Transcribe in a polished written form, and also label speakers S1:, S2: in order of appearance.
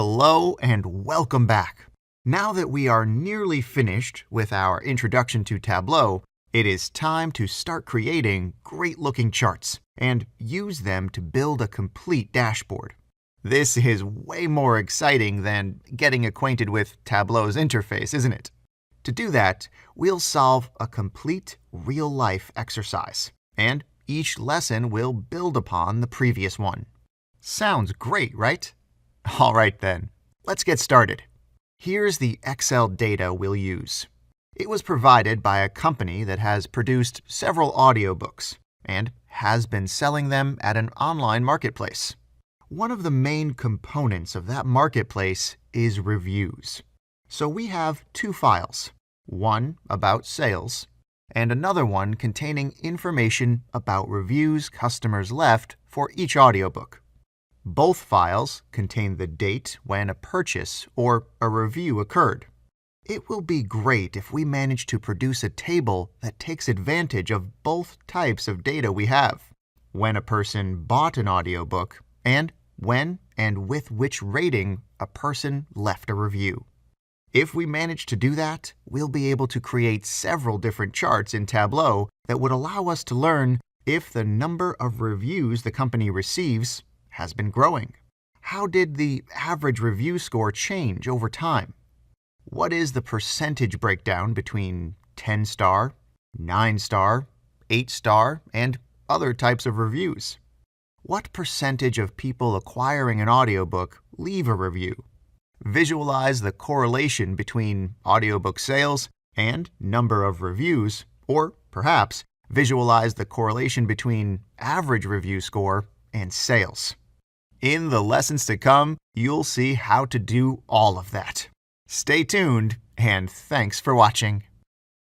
S1: Hello and welcome back. Now that we are nearly finished with our introduction to Tableau, it is time to start creating great-looking charts and use them to build a complete dashboard. This is way more exciting than getting acquainted with Tableau's interface, isn't it? To do that, we'll solve a complete real-life exercise, and each lesson will build upon the previous one. Sounds great, right? All right then, let's get started. Here's the Excel data we'll use. It was provided by a company that has produced several audiobooks and has been selling them at an online marketplace. One of the main components of that marketplace is reviews. So we have two files, one about sales and another one containing information about reviews customers left for each audiobook. Both files contain the date when a purchase or a review occurred. It will be great if we manage to produce a table that takes advantage of both types of data we have: when a person bought an audiobook and when and with which rating a person left a review. If we manage to do that, we'll be able to create several different charts in Tableau that would allow us to learn if the number of reviews the company receives has been growing. How did the average review score change over time? What is the percentage breakdown between 10-star, 9-star, 8-star, and other types of reviews? What percentage of people acquiring an audiobook leave a review? Visualize the correlation between audiobook sales and number of reviews, or perhaps visualize the correlation between average review score and sales. In the lessons to come, you'll see how to do all of that. Stay tuned, and thanks for watching.